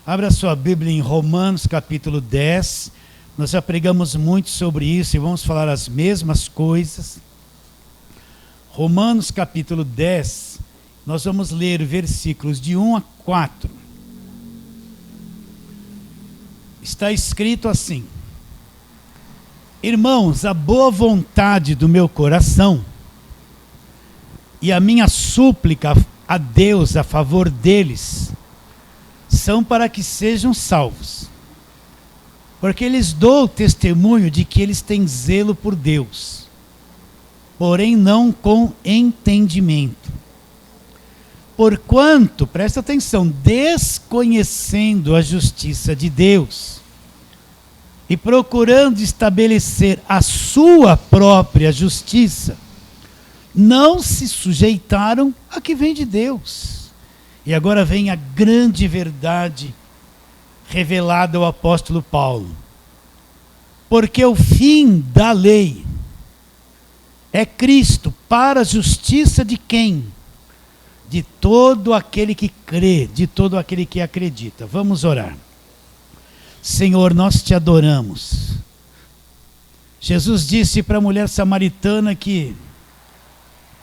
Abra sua Bíblia em Romanos capítulo 10. Nós já pregamos muito sobre isso e vamos falar as mesmas coisas. Romanos capítulo 10, nós vamos ler versículos de 1 a 4. Está escrito assim: Irmãos, a boa vontade do meu coração e a minha súplica a Deus a favor deles são para que sejam salvos, porque lhes dou testemunho de que eles têm zelo por Deus, porém não com entendimento. Porquanto, presta atenção, desconhecendo a justiça de Deus e procurando estabelecer a sua própria justiça, não se sujeitaram a que vem de Deus. E agora vem a grande verdade revelada ao apóstolo Paulo. Porque o fim da lei é Cristo para a justiça de quem? De todo aquele que crê, de todo aquele que acredita. Vamos orar. Senhor, nós te adoramos. Jesus disse para a mulher samaritana que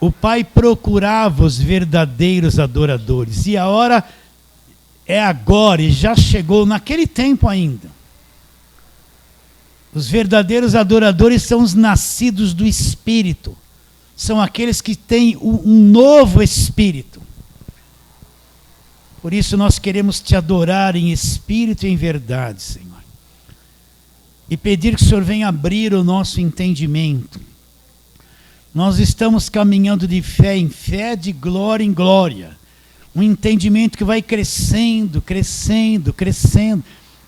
o Pai procurava os verdadeiros adoradores. E a hora é agora, e já chegou naquele tempo ainda. Os verdadeiros adoradores são os nascidos do Espírito. São aqueles que têm um novo Espírito. Por isso nós queremos te adorar em espírito e em verdade, Senhor. E pedir que o Senhor venha abrir o nosso entendimento. Nós estamos caminhando de fé em fé, de glória em glória. Um entendimento que vai crescendo, crescendo, crescendo.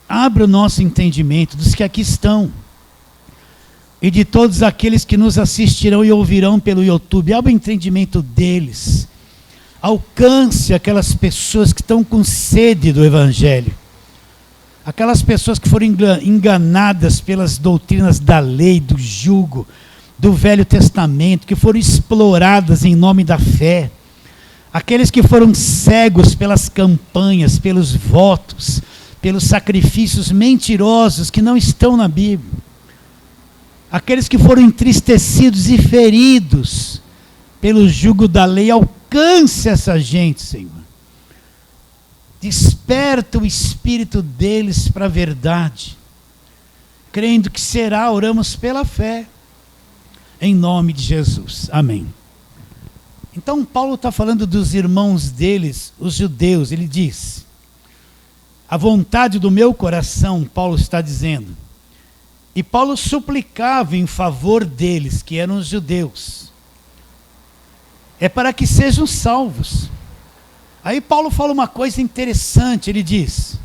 Abra o nosso entendimento dos que aqui estão. E de todos aqueles que nos assistirão e ouvirão pelo YouTube. Abra o entendimento deles. Alcance aquelas pessoas que estão com sede do Evangelho. Aquelas pessoas que foram enganadas pelas doutrinas da lei, do jugo, do Velho Testamento, que foram exploradas em nome da fé. Aqueles que foram cegos pelas campanhas, pelos votos, pelos sacrifícios mentirosos que não estão na Bíblia. Aqueles que foram entristecidos e feridos pelo jugo da lei. Alcance essa gente, Senhor. Desperta o espírito deles para a verdade. Crendo que será, oramos pela fé. Em nome de Jesus. Amém. Então Paulo está falando dos irmãos deles, os judeus. Ele diz: a vontade do meu coração, Paulo está dizendo. E Paulo suplicava em favor deles, que eram os judeus. É para que sejam salvos. Aí Paulo fala uma coisa interessante, ele diz: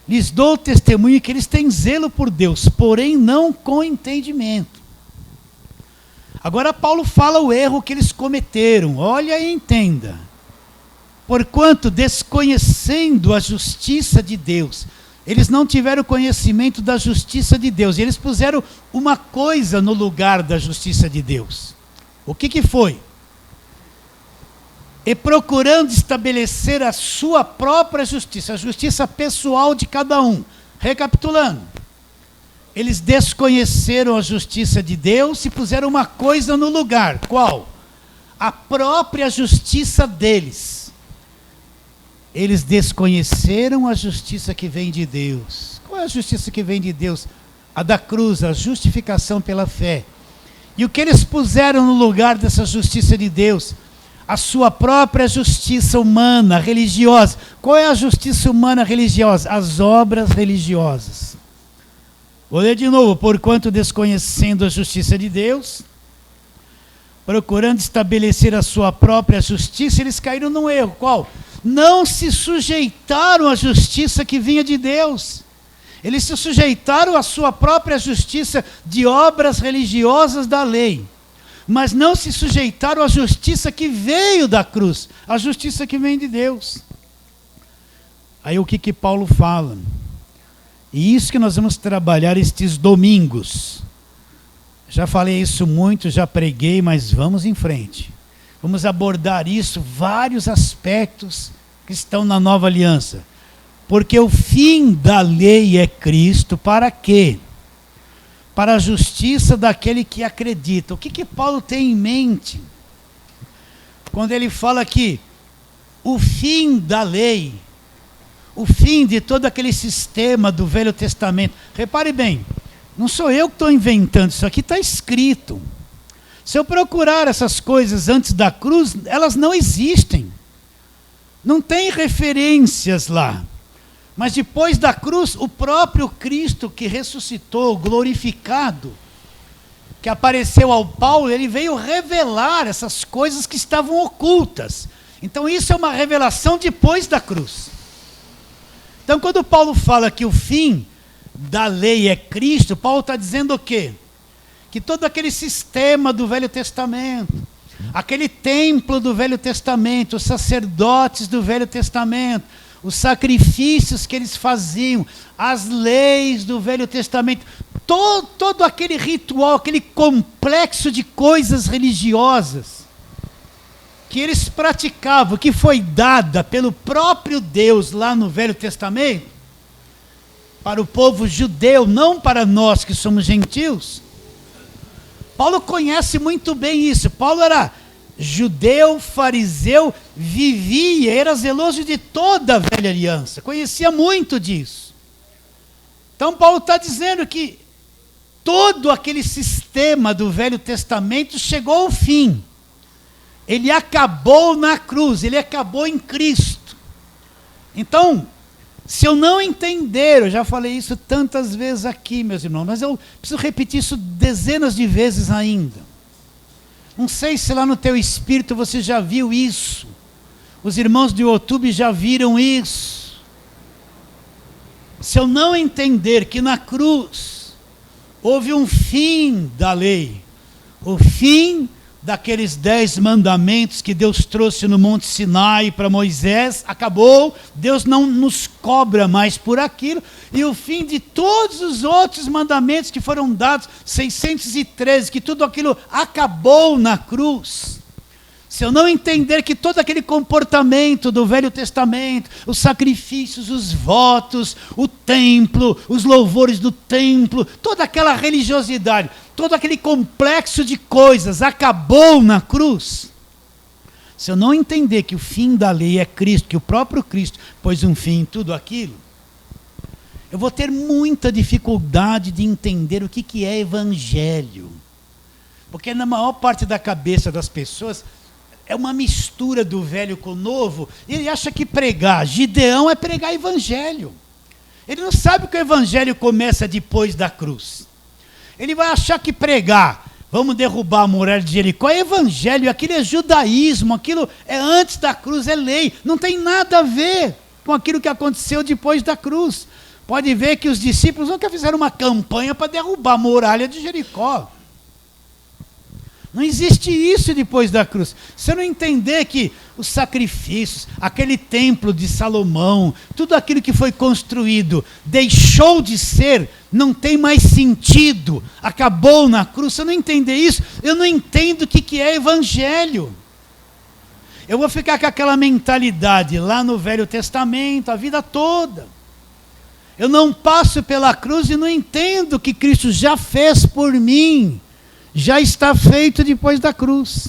lhes dou testemunho que eles têm zelo por Deus, porém não com entendimento. Agora Paulo fala o erro que eles cometeram. Olha e entenda. Porquanto, desconhecendo a justiça de Deus, eles não tiveram conhecimento da justiça de Deus. E eles puseram uma coisa no lugar da justiça de Deus. O que foi? E procurando estabelecer a sua própria justiça, a justiça pessoal de cada um. Recapitulando. Eles desconheceram a justiça de Deus e puseram uma coisa no lugar. Qual? A própria justiça deles. Eles desconheceram a justiça que vem de Deus. Qual é a justiça que vem de Deus? A da cruz, a justificação pela fé. E o que eles puseram no lugar dessa justiça de Deus? A sua própria justiça humana, religiosa. Qual é a justiça humana religiosa? As obras religiosas. Vou ler de novo. Porquanto, desconhecendo a justiça de Deus, procurando estabelecer a sua própria justiça, eles caíram num erro. Qual? Não se sujeitaram à justiça que vinha de Deus. Eles se sujeitaram à sua própria justiça de obras religiosas da lei. Mas não se sujeitaram à justiça que veio da cruz. A justiça que vem de Deus. Aí o que Paulo fala? E isso que nós vamos trabalhar estes domingos. Já falei isso muito, já preguei, mas vamos em frente. Vamos abordar isso, vários aspectos que estão na nova aliança. Porque o fim da lei é Cristo, para quê? Para a justiça daquele que acredita. O que Paulo tem em mente quando ele fala que o fim da lei, o fim de todo aquele sistema do Velho Testamento? Repare bem, não sou eu que estou inventando, isso aqui está escrito. Se eu procurar essas coisas antes da cruz, elas não existem. Não tem referências lá. Mas depois da cruz, o próprio Cristo que ressuscitou, glorificado, que apareceu ao Paulo, ele veio revelar essas coisas que estavam ocultas. Então isso é uma revelação depois da cruz. Então quando Paulo fala que o fim da lei é Cristo, Paulo está dizendo o quê? Que todo aquele sistema do Velho Testamento, aquele templo do Velho Testamento, os sacerdotes do Velho Testamento, os sacrifícios que eles faziam, as leis do Velho Testamento, todo aquele ritual, aquele complexo de coisas religiosas que eles praticavam, que foi dada pelo próprio Deus lá no Velho Testamento, para o povo judeu, não para nós que somos gentios. Paulo conhece muito bem isso. Paulo era judeu, fariseu, vivia, era zeloso de toda a velha aliança, conhecia muito disso. Então Paulo está dizendo que todo aquele sistema do Velho Testamento chegou ao fim. Ele acabou na cruz, ele acabou em Cristo. Então, se eu não entender, eu já falei isso tantas vezes aqui, meus irmãos, mas eu preciso repetir isso dezenas de vezes ainda. Não sei se lá no teu espírito você já viu isso. Os irmãos do YouTube já viram isso. Se eu não entender que na cruz houve um fim da lei, o fim daqueles 10 mandamentos que Deus trouxe no Monte Sinai para Moisés, acabou, Deus não nos cobra mais por aquilo, e o fim de todos os outros mandamentos que foram dados, 613, que tudo aquilo acabou na cruz. Se eu não entender que todo aquele comportamento do Velho Testamento, os sacrifícios, os votos, o templo, os louvores do templo, toda aquela religiosidade, todo aquele complexo de coisas acabou na cruz. Se eu não entender que o fim da lei é Cristo, que o próprio Cristo pôs um fim em tudo aquilo, eu vou ter muita dificuldade de entender o que é evangelho. Porque na maior parte da cabeça das pessoas é uma mistura do velho com o novo. Ele acha que pregar Gideão é pregar evangelho. Ele não sabe que o evangelho começa depois da cruz. Ele vai achar que pregar, vamos derrubar a muralha de Jericó, é evangelho, aquilo é judaísmo, aquilo é antes da cruz, é lei. Não tem nada a ver com aquilo que aconteceu depois da cruz. Pode ver que os discípulos nunca fizeram uma campanha para derrubar a muralha de Jericó. Não existe isso depois da cruz. Se eu não entender que os sacrifícios, aquele templo de Salomão, tudo aquilo que foi construído, deixou de ser, não tem mais sentido, acabou na cruz, se eu não entender isso, eu não entendo o que é evangelho. Eu vou ficar com aquela mentalidade lá no Velho Testamento, a vida toda. Eu não passo pela cruz e não entendo o que Cristo já fez por mim. Já está feito depois da cruz.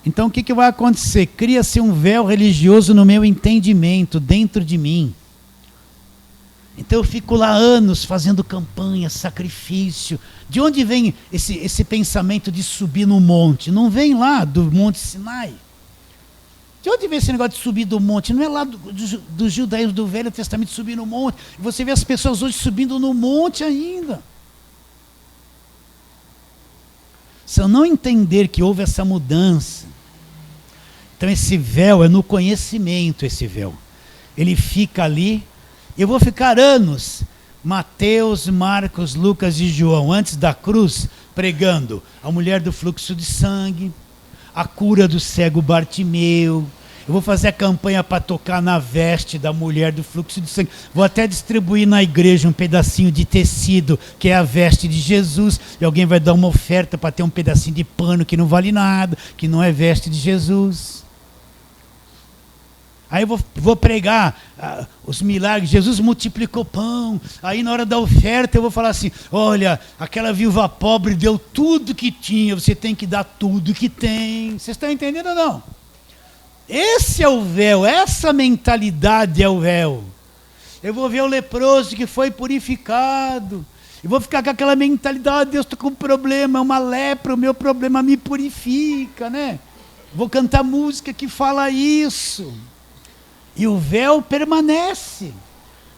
Então o que vai acontecer? Cria-se um véu religioso no meu entendimento, dentro de mim. Então eu fico lá anos fazendo campanha, sacrifício. De onde vem esse pensamento de subir no monte? Não vem lá do Monte Sinai. De onde vem esse negócio de subir do monte? Não é lá dos judeus do Velho Testamento subir no monte. Você vê as pessoas hoje subindo no monte ainda. Se eu não entender que houve essa mudança, então esse véu é no conhecimento, esse véu. Ele fica ali, eu vou ficar anos, Mateus, Marcos, Lucas e João, antes da cruz, pregando a mulher do fluxo de sangue, a cura do cego Bartimeu. Eu vou fazer a campanha para tocar na veste da mulher do fluxo de sangue. Vou até distribuir na igreja um pedacinho de tecido, que é a veste de Jesus. E alguém vai dar uma oferta para ter um pedacinho de pano que não vale nada, que não é veste de Jesus. Aí eu vou pregar os milagres. Jesus multiplicou pão. Aí na hora da oferta eu vou falar assim: olha, aquela viúva pobre deu tudo que tinha, você tem que dar tudo que tem. Vocês estão entendendo ou não? Esse é o véu, essa mentalidade é o véu. Eu vou ver o leproso que foi purificado. E vou ficar com aquela mentalidade: Deus, estou com um problema, é uma lepra, o meu problema me purifica, né? Vou cantar música que fala isso. E o véu permanece.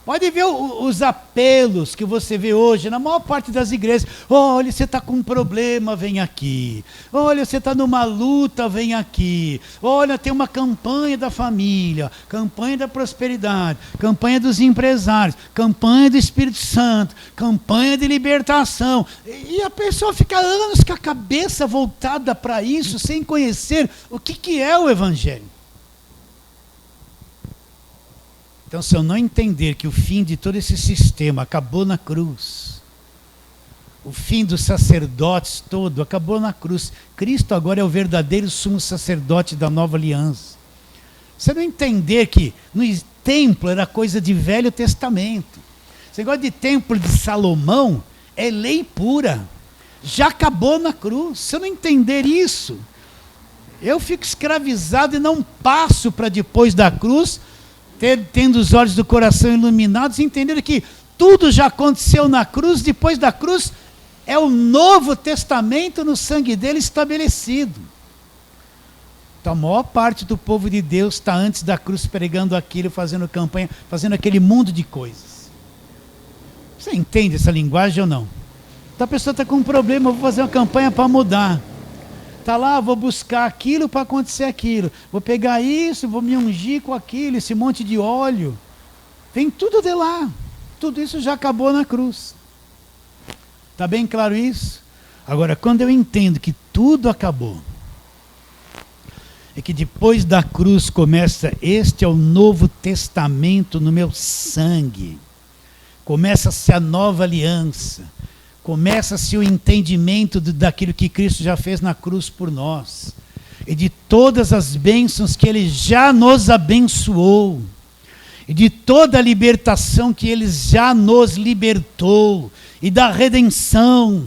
Pode ver os apelos que você vê hoje na maior parte das igrejas. Olha, você está com um problema, vem aqui. Olha, você está numa luta, vem aqui. Olha, tem uma campanha da família, campanha da prosperidade, campanha dos empresários, campanha do Espírito Santo, campanha de libertação. E a pessoa fica anos com a cabeça voltada para isso, sem conhecer o que é o Evangelho. Então, se eu não entender que o fim de todo esse sistema acabou na cruz, o fim dos sacerdotes todo acabou na cruz. Cristo agora é o verdadeiro sumo sacerdote da nova aliança. Você não entender que no templo era coisa de Velho Testamento. Esse negócio de templo de Salomão é lei pura. Já acabou na cruz. Se eu não entender isso, eu fico escravizado e não passo para depois da cruz, tendo os olhos do coração iluminados, entendendo que tudo já aconteceu na cruz. Depois da cruz é o Novo Testamento no sangue dele estabelecido. Então a maior parte do povo de Deus está antes da cruz pregando aquilo, fazendo campanha, fazendo aquele mundo de coisas. Você entende essa linguagem ou não? Então a pessoa está com um problema: eu vou fazer uma campanha para mudar. Está lá, vou buscar aquilo para acontecer aquilo. Vou pegar isso, vou me ungir com aquilo, esse monte de óleo. Vem tudo de lá. Tudo isso já acabou na cruz. Está bem claro isso? Agora, quando eu entendo que tudo acabou, e que depois da cruz começa, este é o Novo Testamento no meu sangue. Começa-se a nova aliança. Começa-se o entendimento daquilo que Cristo já fez na cruz por nós. E de todas as bênçãos que Ele já nos abençoou. E de toda a libertação que Ele já nos libertou. E da redenção.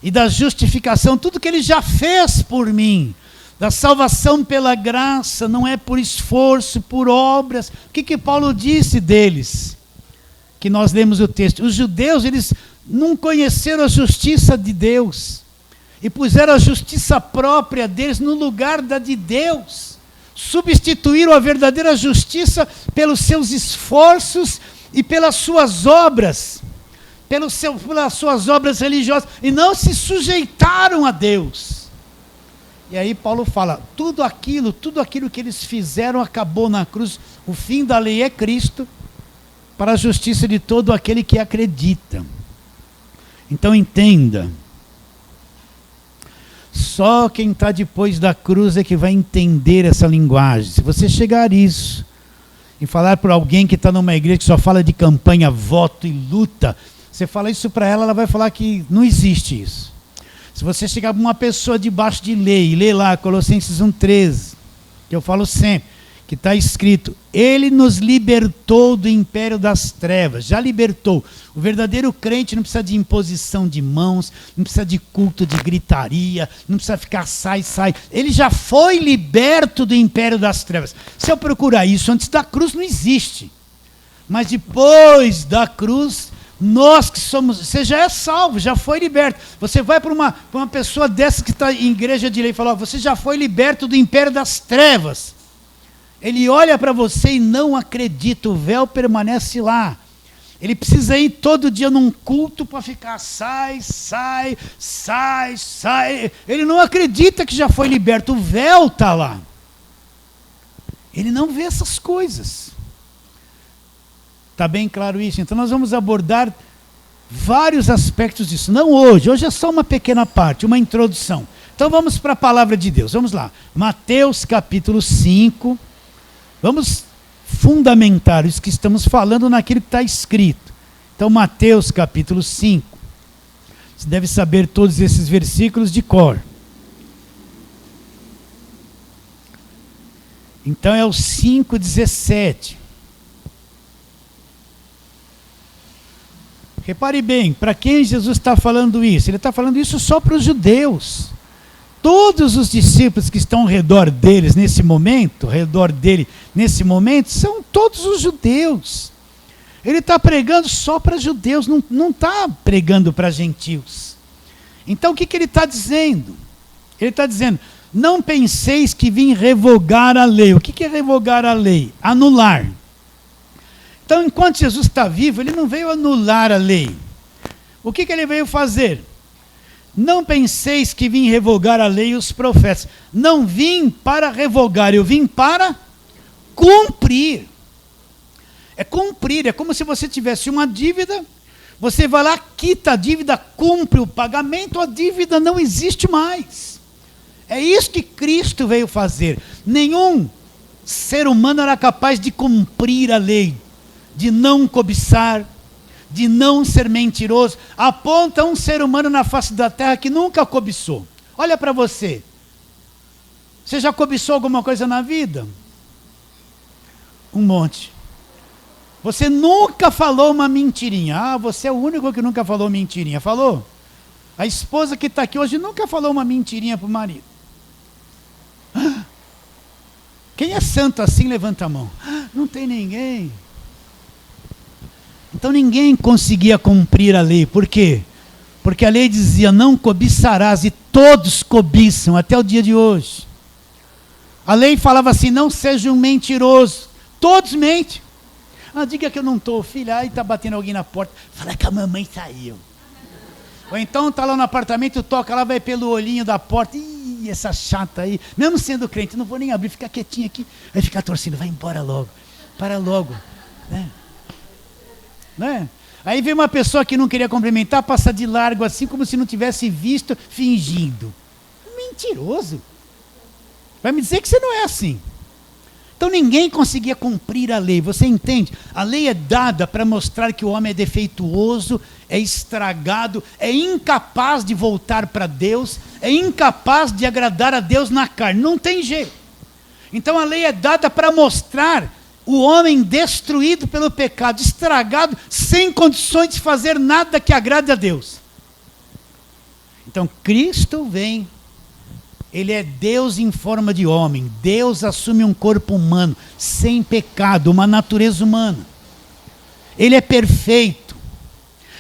E da justificação. Tudo que Ele já fez por mim. Da salvação pela graça. Não é por esforço, por obras. O que Paulo disse deles? Que nós lemos o texto. Os judeus, eles não conheceram a justiça de Deus e puseram a justiça própria deles no lugar da de Deus. Substituíram a verdadeira justiça pelos seus esforços e pelas suas obras, pelas suas obras religiosas, e não se sujeitaram a Deus. E aí Paulo fala: tudo aquilo que eles fizeram acabou na cruz. O fim da lei é Cristo, para a justiça de todo aquele que acredita. Então entenda, só quem está depois da cruz é que vai entender essa linguagem. Se você chegar a isso e falar para alguém que está numa igreja que só fala de campanha, voto e luta, você fala isso para ela, ela vai falar que não existe isso. Se você chegar para uma pessoa debaixo de lei e ler lá Colossenses 1,13, que eu falo sempre, que está escrito: Ele nos libertou do império das trevas. Já libertou. O verdadeiro crente não precisa de imposição de mãos, não precisa de culto de gritaria, não precisa ficar sai. Ele já foi liberto do império das trevas. Se eu procurar isso antes da cruz, não existe. Mas depois da cruz, nós que somos, você já é salvo, já foi liberto. Você vai para uma pessoa dessa que está em igreja de lei e fala: você já foi liberto do império das trevas. Ele olha para você e não acredita, o véu permanece lá. Ele precisa ir todo dia num culto para ficar sai. Ele não acredita que já foi liberto, o véu está lá. Ele não vê essas coisas. Está bem claro isso? Então nós vamos abordar vários aspectos disso. Não hoje é só uma pequena parte, uma introdução. Então vamos para a palavra de Deus, vamos lá. Mateus capítulo 5. Vamos fundamentar isso que estamos falando naquilo que está escrito. Então, Mateus capítulo 5. Você deve saber todos esses versículos de cor. Então é o 5,17. Repare bem, para quem Jesus está falando isso? Ele está falando isso só para os judeus. Todos os discípulos que estão ao redor deles nesse momento, são todos os judeus. Ele está pregando só para judeus, não está pregando para gentios. Então o que ele está dizendo? Ele está dizendo, não penseis que vim revogar a lei. O que é revogar a lei? Anular. Então, enquanto Jesus está vivo, ele não veio anular a lei. O que ele veio fazer? Não penseis que vim revogar a lei e os profetas. Não vim para revogar, eu vim para cumprir. É cumprir, é como se você tivesse uma dívida, você vai lá, quita a dívida, cumpre o pagamento, a dívida não existe mais. É isso que Cristo veio fazer. Nenhum ser humano era capaz de cumprir a lei, de não cobiçar, de não ser mentiroso. Aponta um ser humano na face da terra que nunca cobiçou. Olha para você. Você já cobiçou alguma coisa na vida? Um monte. Você nunca falou uma mentirinha. Ah, você é o único que nunca falou mentirinha. Falou? A esposa que está aqui hoje nunca falou uma mentirinha para o marido. Quem é santo assim, levanta a mão. Não tem ninguém. Então ninguém conseguia cumprir a lei. Por quê? Porque a lei dizia, não cobiçarás, e todos cobiçam até o dia de hoje. A lei falava assim, não seja um mentiroso. Todos mentem. Ah, diga que eu não estou, filha, aí está batendo alguém na porta. Fala que a mamãe saiu. Ou então está lá no apartamento, toca lá, vai pelo olhinho da porta. Ih, essa chata aí. Mesmo sendo crente, não vou nem abrir, fica quietinho aqui. Vai ficar torcendo, vai embora logo. Para logo. Né? Aí vem uma pessoa que não queria cumprimentar, passa de largo assim, como se não tivesse visto, fingindo. Mentiroso. Vai me dizer que você não é assim. Então ninguém conseguia cumprir a lei, você entende? A lei é dada para mostrar que o homem é defeituoso, é estragado, é incapaz de voltar para Deus, é incapaz de agradar a Deus na carne, não tem jeito. Então a lei é dada para mostrar o homem destruído pelo pecado, estragado, sem condições de fazer nada que agrade a Deus. Então Cristo vem. Ele é Deus em forma de homem. Deus assume um corpo humano, sem pecado, uma natureza humana. Ele é perfeito.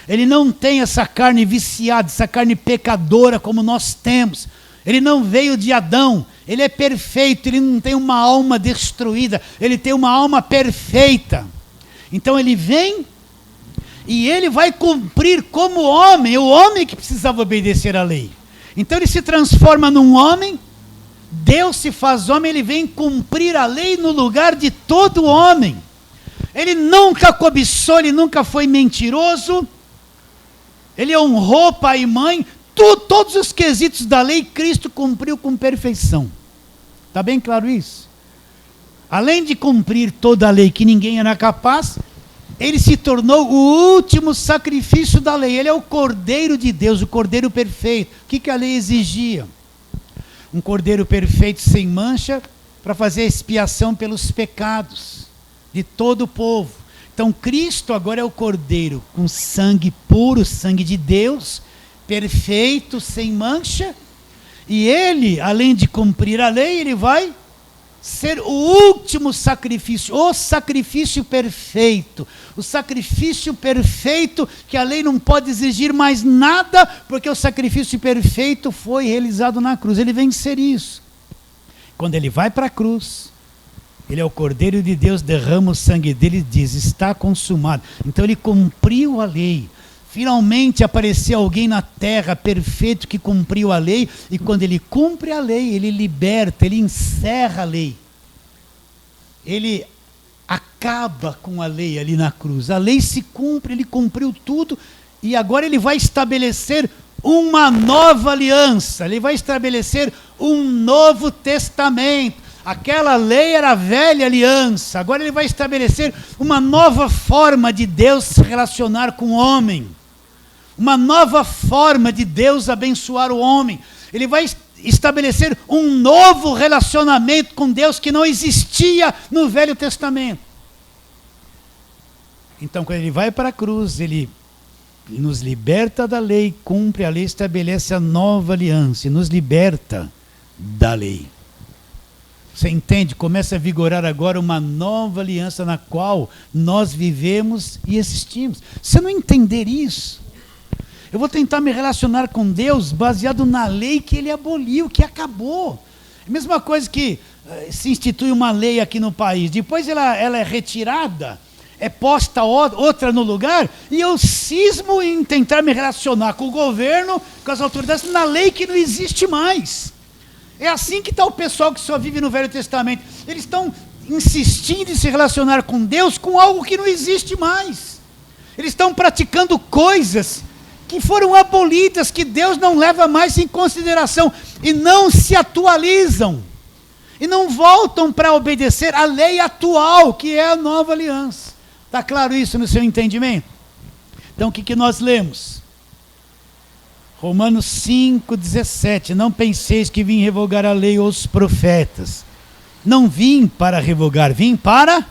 Ele não tem essa carne viciada, essa carne pecadora como nós temos. Ele não veio de Adão. Ele é perfeito, ele não tem uma alma destruída. Ele tem uma alma perfeita. Então ele vem e ele vai cumprir como homem, o homem que precisava obedecer à lei. Então ele se transforma num homem, Deus se faz homem, ele vem cumprir a lei no lugar de todo homem. Ele nunca cobiçou, ele nunca foi mentiroso, ele honrou pai e mãe, todos os quesitos da lei, Cristo cumpriu com perfeição. Está bem claro isso? Além de cumprir toda a lei que ninguém era capaz, ele se tornou o último sacrifício da lei. Ele é o Cordeiro de Deus, o Cordeiro perfeito. O que a lei exigia? Um Cordeiro perfeito sem mancha para fazer expiação pelos pecados de todo o povo. Então Cristo agora é o Cordeiro com sangue puro, sangue de Deus, perfeito, sem mancha. E ele, além de cumprir a lei, ele vai ser o último sacrifício, o sacrifício perfeito. O sacrifício perfeito que a lei não pode exigir mais nada, porque o sacrifício perfeito foi realizado na cruz. Ele vem ser isso. Quando ele vai para a cruz, ele é o Cordeiro de Deus, derrama o sangue dele e diz, está consumado. Então ele cumpriu a lei. Finalmente apareceu alguém na terra perfeito que cumpriu a lei, e quando ele cumpre a lei, ele liberta, ele encerra a lei. Ele acaba com a lei ali na cruz. A lei se cumpre, ele cumpriu tudo, e agora ele vai estabelecer uma nova aliança, ele vai estabelecer um novo testamento. Aquela lei era a velha aliança, agora ele vai estabelecer uma nova forma de Deus se relacionar com o homem. Uma nova forma de Deus abençoar o homem. Ele vai estabelecer um novo relacionamento com Deus que não existia no Velho Testamento. Então, quando ele vai para a cruz, ele nos liberta da lei, cumpre a lei, estabelece a nova aliança e nos liberta da lei. Você entende? Começa a vigorar agora uma nova aliança na qual nós vivemos e existimos. Se eu não entender isso, eu vou tentar me relacionar com Deus baseado na lei que ele aboliu, que acabou. A mesma coisa que se institui uma lei aqui no país, depois ela é retirada, é posta outra no lugar, e eu cismo em tentar me relacionar com o governo, com as autoridades, na lei que não existe mais. É assim que está o pessoal que só vive no Velho Testamento. Eles estão insistindo em se relacionar com Deus com algo que não existe mais. Eles estão praticando coisas que foram abolidas, que Deus não leva mais em consideração, e não se atualizam, e não voltam para obedecer a lei atual, que é a nova aliança. Está claro isso no seu entendimento? Então o que nós lemos? Romanos 5,17, não penseis que vim revogar a lei ou os profetas. Não vim para revogar, vim para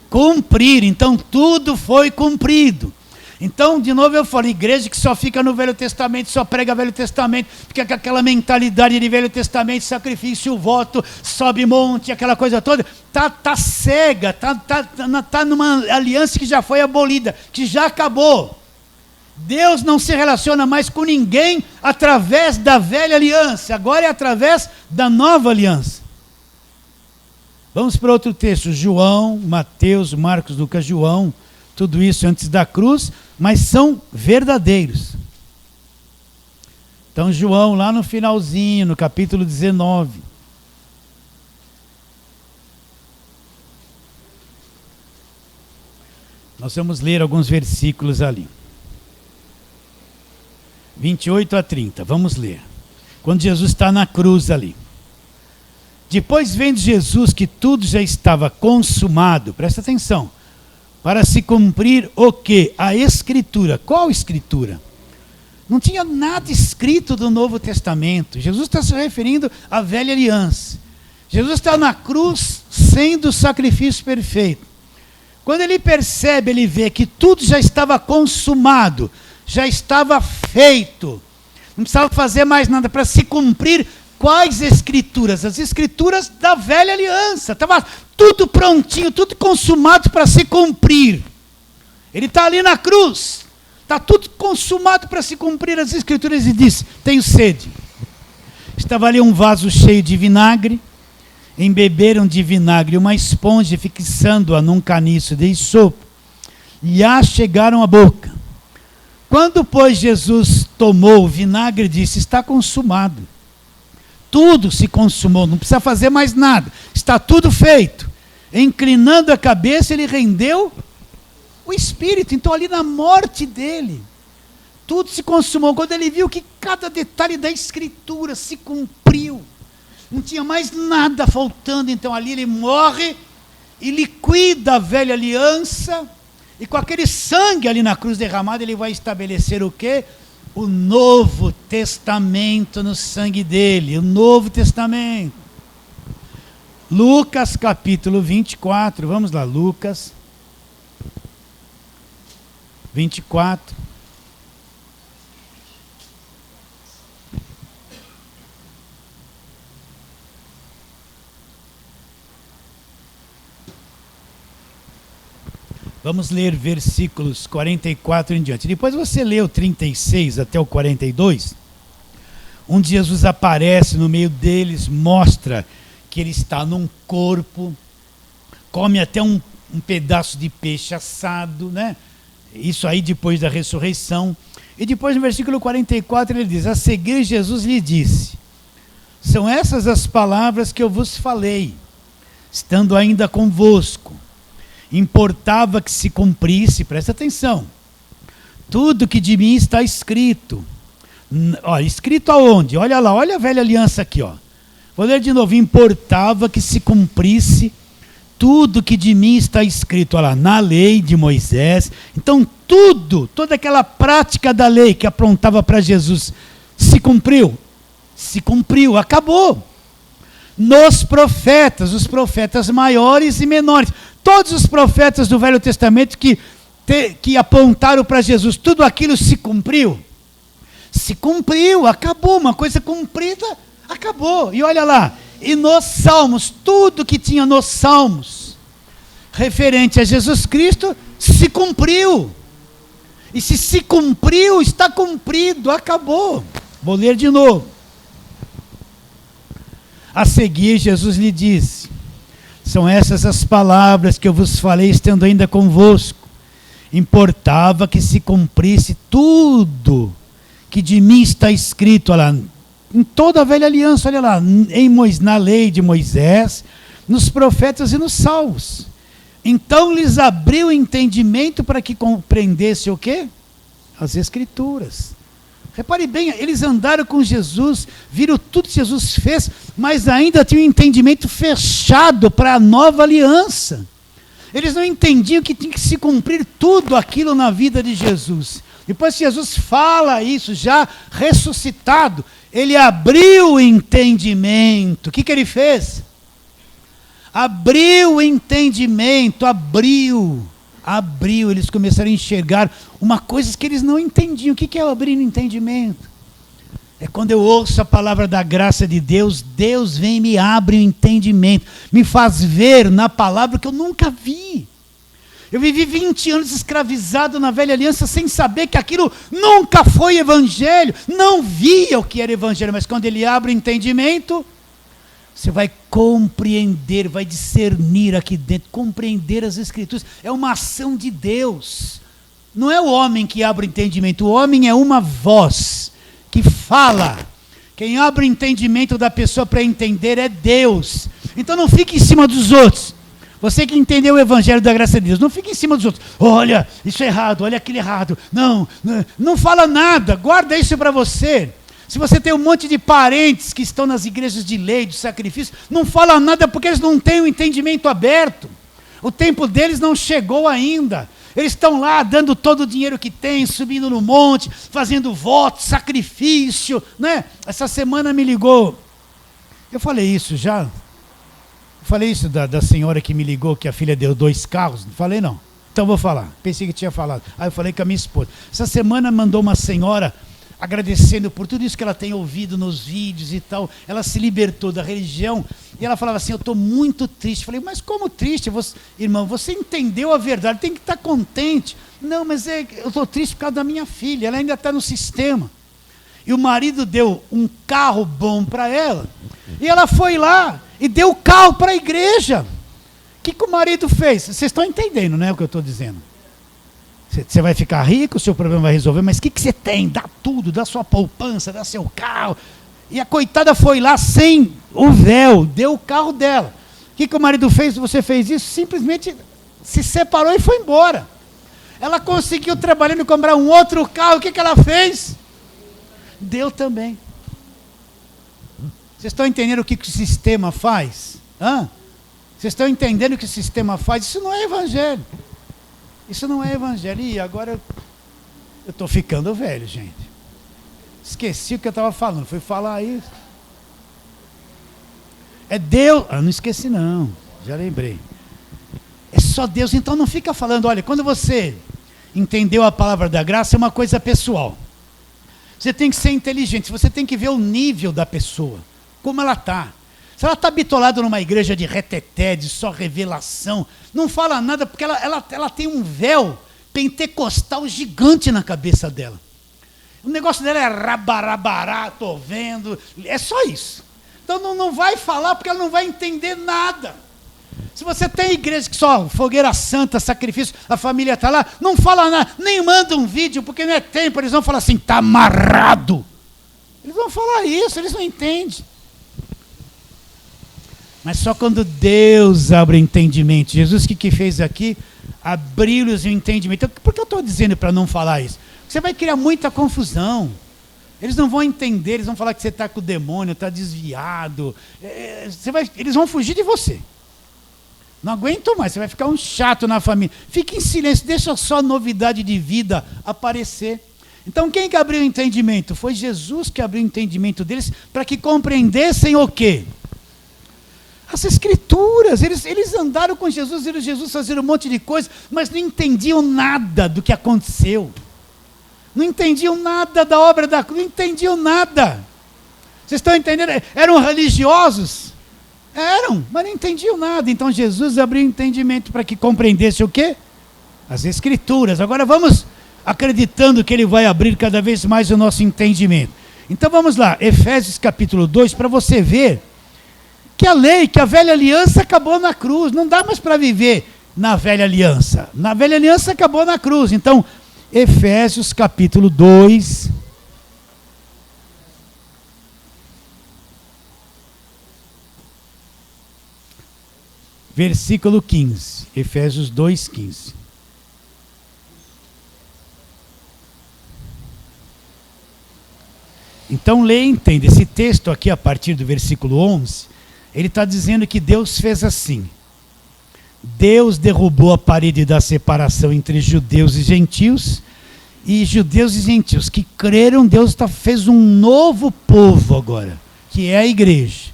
cumprir. Então tudo foi cumprido. Então, de novo eu falo, igreja que só fica no Velho Testamento, só prega Velho Testamento, fica com aquela mentalidade de Velho Testamento, sacrifício, voto, sobe monte, aquela coisa toda, tá cega, tá numa aliança que já foi abolida, que já acabou. Deus não se relaciona mais com ninguém através da velha aliança, agora é através da nova aliança. Vamos para outro texto, João, Mateus, Marcos, Lucas, João, tudo isso antes da cruz, mas são verdadeiros. Então João, lá no finalzinho, no capítulo 19. Nós vamos ler alguns versículos ali. 28 a 30, vamos ler. Quando Jesus está na cruz ali. Depois vendo Jesus que tudo já estava consumado, presta atenção, para se cumprir o quê? A Escritura. Qual Escritura? Não tinha nada escrito do Novo Testamento. Jesus está se referindo à velha aliança. Jesus está na cruz sendo o sacrifício perfeito. Quando ele percebe, ele vê que tudo já estava consumado, já estava feito. Não precisava fazer mais nada para se cumprir. Quais escrituras? As escrituras da velha aliança. Estava tudo prontinho, tudo consumado para se cumprir. Ele está ali na cruz. Está tudo consumado para se cumprir as escrituras. E disse, tenho sede. Estava ali um vaso cheio de vinagre. Embeberam de vinagre uma esponja, fixando-a num caniço de isopo. E a chegaram à boca. Quando, pois, Jesus tomou o vinagre, disse, está consumado. Tudo se consumou, não precisa fazer mais nada. Está tudo feito. Inclinando a cabeça, ele rendeu o Espírito. Então, ali na morte dele, tudo se consumou. Quando ele viu que cada detalhe da Escritura se cumpriu, não tinha mais nada faltando. Então, ali ele morre e liquida a velha aliança. E com aquele sangue ali na cruz derramado, ele vai estabelecer o quê? O Novo Testamento no sangue dele, o Novo Testamento. Lucas capítulo 24, vamos lá, Lucas 24. Vamos ler versículos 44 em diante. Depois você lê o 36 até o 42, onde Jesus aparece no meio deles, mostra que ele está num corpo, come até um pedaço de peixe assado, né? Isso aí depois da ressurreição. E depois no versículo 44 ele diz, a seguir Jesus lhe disse, são essas as palavras que eu vos falei, estando ainda convosco. Importava que se cumprisse, presta atenção, tudo que de mim está escrito. Escrito aonde? Olha lá, olha a velha aliança aqui, ó. Vou ler de novo. Importava que se cumprisse tudo que de mim está escrito, olha lá, na lei de Moisés. Então toda aquela prática da lei que apontava para Jesus, se cumpriu, Se cumpriu, acabou. Nos profetas, os profetas maiores e menores. Todos os profetas do Velho Testamento que apontaram para Jesus, tudo aquilo se cumpriu? Se cumpriu, acabou. Uma coisa cumprida, acabou. E olha lá, e nos Salmos, tudo que tinha nos Salmos, referente a Jesus Cristo, se cumpriu. E se cumpriu, está cumprido, acabou. Vou ler de novo. A seguir, Jesus lhe disse: são essas as palavras que eu vos falei estando ainda convosco. Importava que se cumprisse tudo que de mim está escrito, olha lá, em toda a velha aliança, olha lá, na lei de Moisés, nos profetas e nos salmos. Então lhes abriu o entendimento para que compreendesse o quê? As Escrituras. Repare bem, eles andaram com Jesus, viram tudo que Jesus fez, mas ainda tinham um entendimento fechado para a nova aliança. Eles não entendiam que tinha que se cumprir tudo aquilo na vida de Jesus. Depois que Jesus fala isso, já ressuscitado, ele abriu o entendimento. O que ele fez? Abriu o entendimento, abriu. Eles começaram a enxergar uma coisa que eles não entendiam. O que é abrir o entendimento? É quando eu ouço a palavra da graça de Deus, Deus vem e me abre o entendimento, me faz ver na palavra que eu nunca vi. Eu vivi 20 anos escravizado na velha aliança sem saber que aquilo nunca foi evangelho, não via o que era evangelho, mas quando ele abre o entendimento, você vai compreender, vai discernir aqui dentro, compreender as Escrituras. É uma ação de Deus. Não é o homem que abre o entendimento, o homem é uma voz que fala. Quem abre o entendimento da pessoa para entender é Deus. Então não fique em cima dos outros. Você que entendeu o evangelho da graça de Deus, não fique em cima dos outros. Olha, isso é errado, olha aquilo errado. Não fala nada, guarda isso para você. Se você tem um monte de parentes que estão nas igrejas de lei, de sacrifício, não fala nada porque eles não têm o entendimento aberto. O tempo deles não chegou ainda. Eles estão lá dando todo o dinheiro que têm, subindo no monte, fazendo voto, sacrifício, né? Essa semana me ligou. Eu falei isso já. Eu falei isso da senhora que me ligou, que a filha deu 2 carros. Não falei não. Então vou falar. Pensei que tinha falado. Aí eu falei com a minha esposa. Essa semana mandou uma senhora agradecendo por tudo isso que ela tem ouvido nos vídeos e tal. Ela se libertou da religião e ela falava assim, eu estou muito triste. Eu falei, mas como triste? Irmão, você entendeu a verdade, tem que estar contente. Não, mas eu estou triste por causa da minha filha, ela ainda está no sistema. E o marido deu um carro bom para ela, e ela foi lá e deu o carro para a igreja. O que o marido fez? Vocês estão entendendo, né, o que eu estou dizendo? Você vai ficar rico, o seu problema vai resolver, mas o que você tem? Dá tudo, dá sua poupança, dá seu carro. E a coitada foi lá sem o véu, deu o carro dela. O que o marido fez? Você fez isso? Simplesmente se separou e foi embora. Ela conseguiu trabalhando comprar um outro carro, o que ela fez? Deu também. Vocês estão entendendo o que o sistema faz? Vocês estão entendendo o que o sistema faz? Isso não é evangelho. Isso não é evangelho. E agora eu estou ficando velho, gente. Esqueci o que eu estava falando. Fui falar isso. É Deus. Não esqueci não. Já lembrei. É só Deus. Então não fica falando. Olha, quando você entendeu a palavra da graça, é uma coisa pessoal. Você tem que ser inteligente. Você tem que ver o nível da pessoa. Como ela está. Se ela está bitolada numa igreja de reteté, de só revelação, não fala nada, porque ela tem um véu pentecostal gigante na cabeça dela. O negócio dela é rabarabará, estou vendo, é só isso. Então não vai falar, porque ela não vai entender nada. Se você tem igreja que só fogueira santa, sacrifício, a família está lá, não fala nada, nem manda um vídeo, porque não é tempo, eles vão falar assim, está amarrado. Eles vão falar isso, eles não entendem. Mas só quando Deus abre o entendimento. Jesus, o que fez aqui? Abriu-lhes o entendimento. Por que eu estou dizendo para não falar isso? Você vai criar muita confusão. Eles não vão entender, eles vão falar que você está com o demônio, está desviado. Eles vão fugir de você. Não aguento mais, você vai ficar um chato na família. Fique em silêncio, deixa só a novidade de vida aparecer. Então quem que abriu o entendimento? Foi Jesus que abriu o entendimento deles para que compreendessem o quê? As Escrituras. Eles andaram com Jesus, viram Jesus fazer um monte de coisa, mas não entendiam nada do que aconteceu. Não entendiam nada da obra da cruz, não entendiam nada. Vocês estão entendendo? Eram religiosos? Eram, mas não entendiam nada. Então Jesus abriu o entendimento para que compreendesse o quê? As Escrituras. Agora vamos acreditando que Ele vai abrir cada vez mais o nosso entendimento. Então vamos lá, Efésios capítulo 2, para você ver que a lei, que a velha aliança acabou na cruz. Não dá mais para viver na velha aliança. Na velha aliança acabou na cruz. Então, Efésios capítulo 2... versículo 15, Efésios 2, 15. Então leia e entenda, esse texto aqui a partir do versículo 11, ele está dizendo que Deus fez assim. Deus derrubou a parede da separação entre judeus e gentios que creram, Deus fez um novo povo agora, que é a igreja.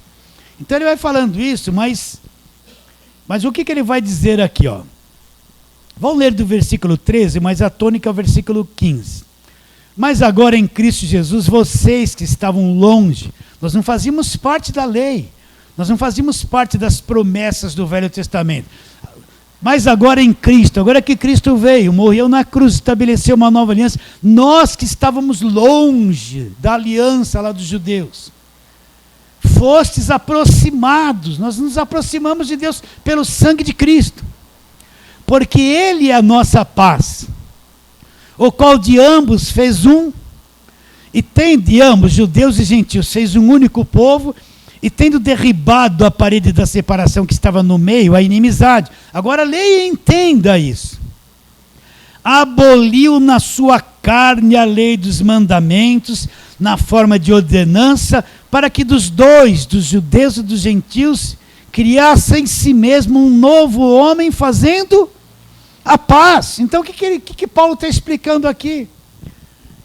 Então ele vai falando isso, mas o que ele vai dizer aqui? Ó? Vamos ler do versículo 13, mas a tônica é o versículo 15. Mas agora em Cristo Jesus, vocês que estavam longe, nós não fazíamos parte da lei, nós não fazíamos parte das promessas do Velho Testamento. Mas agora em Cristo, agora que Cristo veio, morreu na cruz, estabeleceu uma nova aliança, nós que estávamos longe da aliança lá dos judeus, fostes aproximados, nós nos aproximamos de Deus pelo sangue de Cristo, porque Ele é a nossa paz, o qual de ambos fez um, e tem de ambos, judeus e gentios, fez um único povo, e tendo derribado a parede da separação que estava no meio, a inimizade. Agora leia e entenda isso. Aboliu na sua carne a lei dos mandamentos, na forma de ordenança, para que dos dois, dos judeus e dos gentios, criasse em si mesmo um novo homem, fazendo a paz. Então o que Paulo está explicando aqui?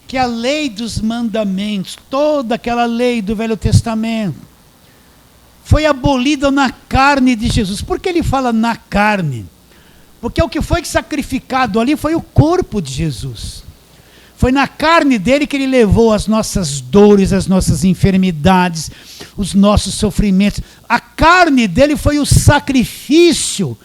Que a lei dos mandamentos, toda aquela lei do Velho Testamento, foi abolida na carne de Jesus. Por que ele fala na carne? Porque o que foi sacrificado ali foi o corpo de Jesus. Foi na carne dele que ele levou as nossas dores, as nossas enfermidades, os nossos sofrimentos. A carne dele foi o sacrifício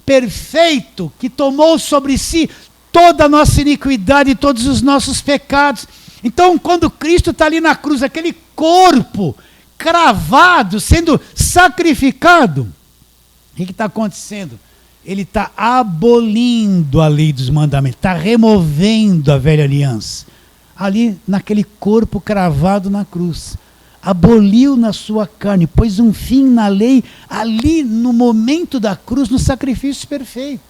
perfeito que tomou sobre si toda a nossa iniquidade e todos os nossos pecados. Então, quando Cristo está ali na cruz, aquele corpo cravado, sendo sacrificado, o que está acontecendo? Ele está abolindo a lei dos mandamentos, está removendo a velha aliança. Ali, naquele corpo cravado na cruz. Aboliu na sua carne, pôs um fim na lei, ali no momento da cruz, no sacrifício perfeito.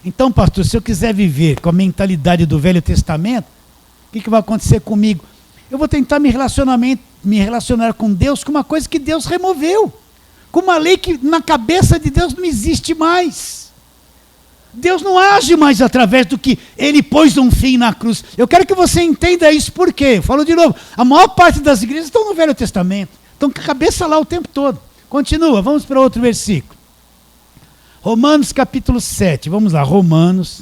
Então, pastor, se eu quiser viver com a mentalidade do Velho Testamento, o que vai acontecer comigo? Eu vou tentar me relacionar com Deus com uma coisa que Deus removeu. Com uma lei que na cabeça de Deus não existe mais. Deus não age mais através do que Ele pôs um fim na cruz. Eu quero que você entenda isso, por quê? Falo de novo, a maior parte das igrejas estão no Velho Testamento. Estão com a cabeça lá o tempo todo. Continua, vamos para outro versículo. Romanos capítulo 7, vamos lá, Romanos,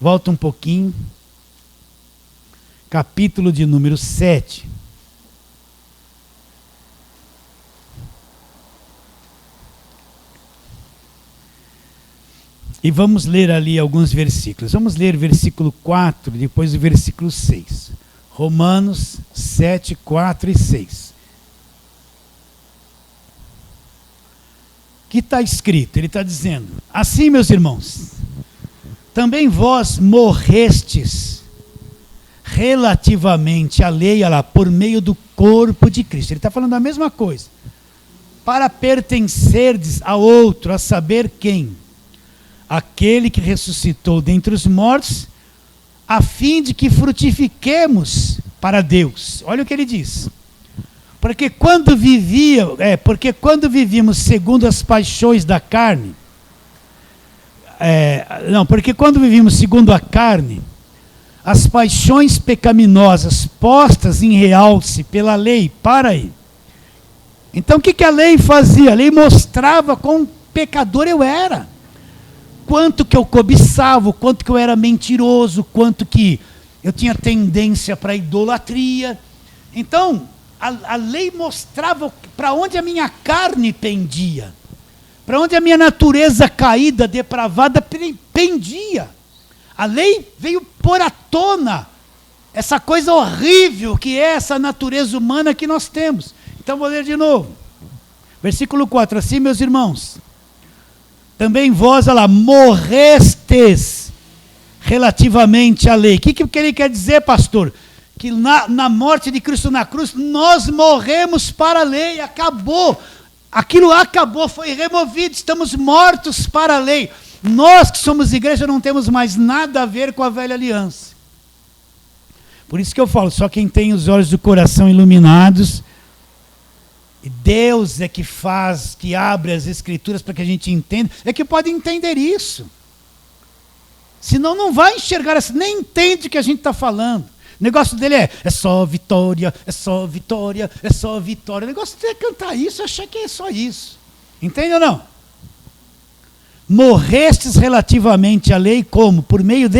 volta um pouquinho. Capítulo de número 7. E vamos ler ali alguns versículos. Vamos ler versículo 4, depois o versículo 6. Romanos 7, 4 e 6. O que está escrito? Ele está dizendo: assim, meus irmãos, também vós morrestes relativamente à lei, por meio do corpo de Cristo. Ele está falando a mesma coisa. Para pertencerdes a outro, a saber quem? Aquele que ressuscitou dentre os mortos, a fim de que frutifiquemos para Deus. Olha o que ele diz. Porque quando vivíamos segundo as paixões da carne, porque quando vivíamos segundo a carne, as paixões pecaminosas postas em realce pela lei. Para aí. Então o que a lei fazia? A lei mostrava quão pecador eu era. Quanto que eu cobiçava, quanto que eu era mentiroso, quanto que eu tinha tendência para idolatria. Então, a lei mostrava para onde a minha carne pendia, para onde a minha natureza caída, depravada, pendia. A lei veio pôr à tona essa coisa horrível que é essa natureza humana que nós temos. Então vou ler de novo. Versículo 4. Assim, meus irmãos, também vós, olha lá, morrestes relativamente à lei. O que ele quer dizer, pastor? Que na morte de Cristo na cruz, nós morremos para a lei, acabou. Aquilo acabou, foi removido, estamos mortos para a lei. Nós que somos igreja não temos mais nada a ver com a velha aliança. Por isso que eu falo, só quem tem os olhos do coração iluminados, e Deus é que faz, que abre as escrituras para que a gente entenda, é que pode entender isso. Senão não vai enxergar, nem entende o que a gente está falando. O negócio dele é só vitória, é só vitória, é só vitória. O negócio dele é cantar isso, achar que é só isso. Entende ou não? Morrestes relativamente à lei como? Por meio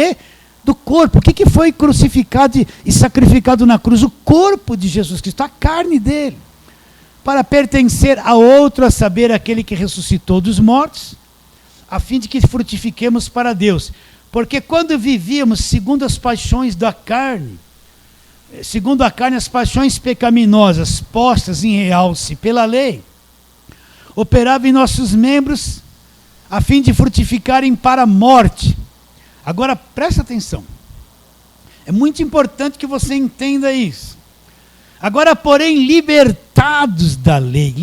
do corpo. O que foi crucificado e sacrificado na cruz? O corpo de Jesus Cristo, a carne dele. Para pertencer a outro, a saber, aquele que ressuscitou dos mortos, a fim de que frutifiquemos para Deus. Porque quando vivíamos segundo as paixões da carne, segundo a carne, as paixões pecaminosas postas em realce pela lei, operavam em nossos membros a fim de frutificarem para a morte. Agora presta atenção, é muito importante que você entenda isso. Agora, porém, libertados da lei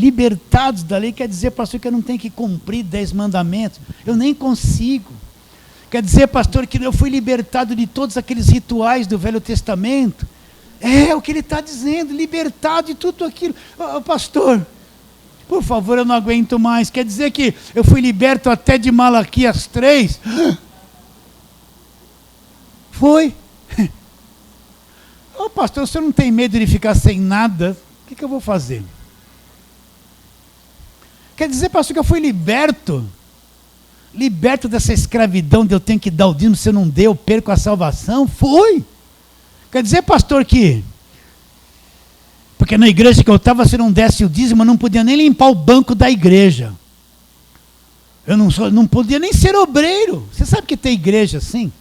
quer dizer, pastor, que eu não tenho que cumprir 10 mandamentos, eu nem consigo. Quer dizer, pastor, que eu fui libertado de todos aqueles rituais do Velho Testamento. É o que ele está dizendo, libertado de tudo aquilo. Pastor, por favor, eu não aguento mais. Quer dizer que eu fui liberto até de Malaquias 3? Foi. Pastor, o senhor não tem medo de ficar sem nada? O que eu vou fazer? Quer dizer, pastor, que eu fui liberto dessa escravidão de eu tenho que dar o dízimo, se eu não der, eu perco a salvação? Foi. Quer dizer, pastor, que porque na igreja que eu estava, se não desse o dízimo, eu não podia nem limpar o banco da igreja. Eu não podia nem ser obreiro. Você sabe que tem igreja assim?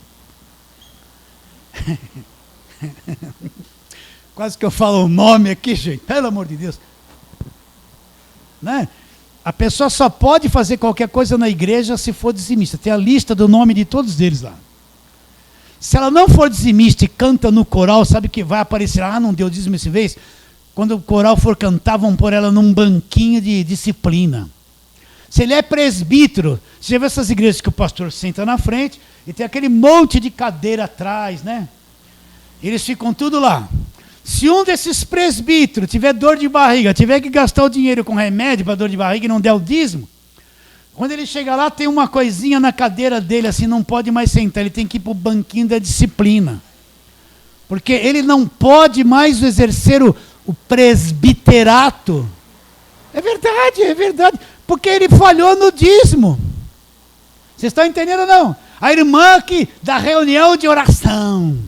Quase que eu falo o nome aqui, gente. Pelo amor de Deus. Né? A pessoa só pode fazer qualquer coisa na igreja se for dizimista. Tem a lista do nome de todos eles lá. Se ela não for dizimista e canta no coral, sabe que vai aparecer, não deu dízimo esse vez? Quando o coral for cantar, vão pôr ela num banquinho de disciplina. Se ele é presbítero, você já vê essas igrejas que o pastor senta na frente e tem aquele monte de cadeira atrás, né? Eles ficam tudo lá. Se um desses presbíteros tiver dor de barriga, tiver que gastar o dinheiro com remédio para dor de barriga e não der o dízimo, quando ele chega lá, tem uma coisinha na cadeira dele, assim, não pode mais sentar, ele tem que ir para o banquinho da disciplina. Porque ele não pode mais exercer o presbiterato. É verdade. Porque ele falhou no dízimo. Vocês estão entendendo ou não? A irmã aqui da reunião de oração,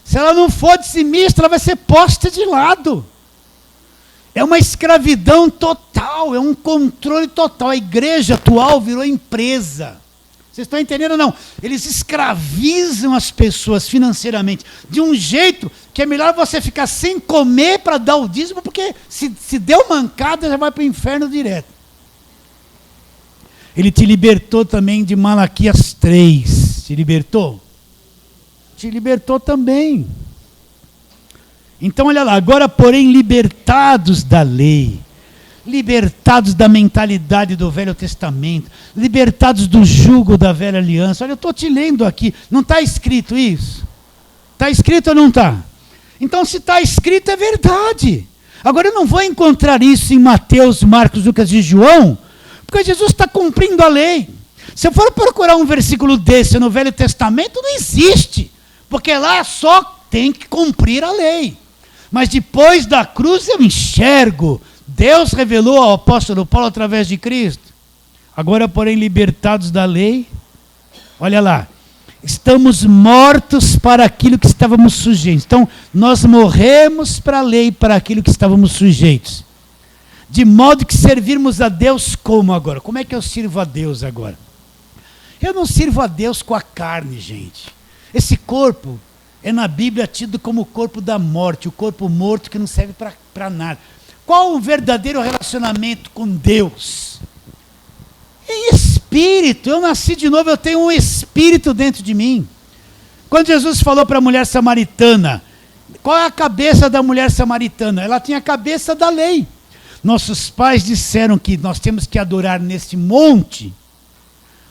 se ela não for dizimista, ela vai ser posta de lado. É uma escravidão total, é um controle total. A igreja atual virou empresa. Vocês estão entendendo ou não? Eles escravizam as pessoas financeiramente de um jeito que é melhor você ficar sem comer para dar o dízimo, porque se deu mancada, já vai para o inferno direto. Ele te libertou também de Malaquias 3. Te libertou? Te libertou também. Então olha lá, agora porém libertados da lei, libertados da mentalidade do Velho Testamento, libertados do jugo da velha aliança. Olha, eu estou te lendo aqui, não está escrito isso? Está escrito ou não está? Então se está escrito é verdade. Agora eu não vou encontrar isso em Mateus, Marcos, Lucas e João, porque Jesus está cumprindo a lei. Se eu for procurar um versículo desse no Velho Testamento, não existe. Porque lá só tem que cumprir a lei. Mas depois da cruz eu enxergo. Deus revelou ao apóstolo Paulo através de Cristo. Agora, porém, libertados da lei, olha lá, estamos mortos para aquilo que estávamos sujeitos. Então, nós morremos para a lei, para aquilo que estávamos sujeitos. De modo que servirmos a Deus como agora? Como é que eu sirvo a Deus agora? Eu não sirvo a Deus com a carne, gente. Esse corpo é na Bíblia tido como o corpo da morte, o corpo morto que não serve para nada. Qual o verdadeiro relacionamento com Deus? Em espírito. Eu nasci de novo, eu tenho um espírito dentro de mim. Quando Jesus falou para a mulher samaritana, qual é a cabeça da mulher samaritana? Ela tinha a cabeça da lei. Nossos pais disseram que nós temos que adorar nesse monte,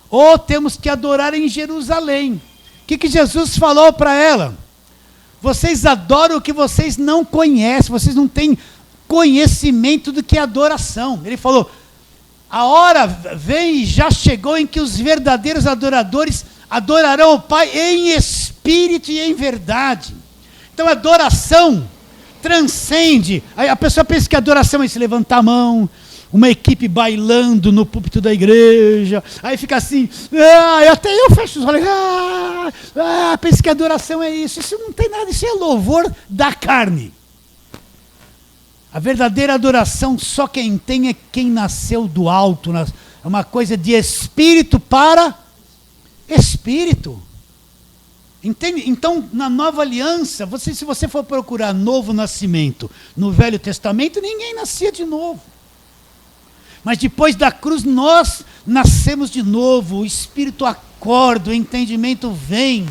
ou temos que adorar em Jerusalém. O que Jesus falou para ela? Vocês adoram o que vocês não conhecem, vocês não têm conhecimento do que é adoração. Ele falou, a hora vem e já chegou em que os verdadeiros adoradores adorarão o Pai em espírito e em verdade. Então a adoração transcende. A pessoa pensa que a adoração é se levantar a mão, uma equipe bailando no púlpito da igreja, aí fica assim, até eu fecho os olhos, pensa que a adoração é isso. Isso não tem nada, isso é louvor da carne. A verdadeira adoração só quem tem é quem nasceu do alto, é uma coisa de espírito para espírito. Entende? Então, na nova aliança, se você for procurar novo nascimento no Velho Testamento, ninguém nascia de novo. Mas depois da cruz, nós nascemos de novo, o Espírito acorda, o entendimento vem.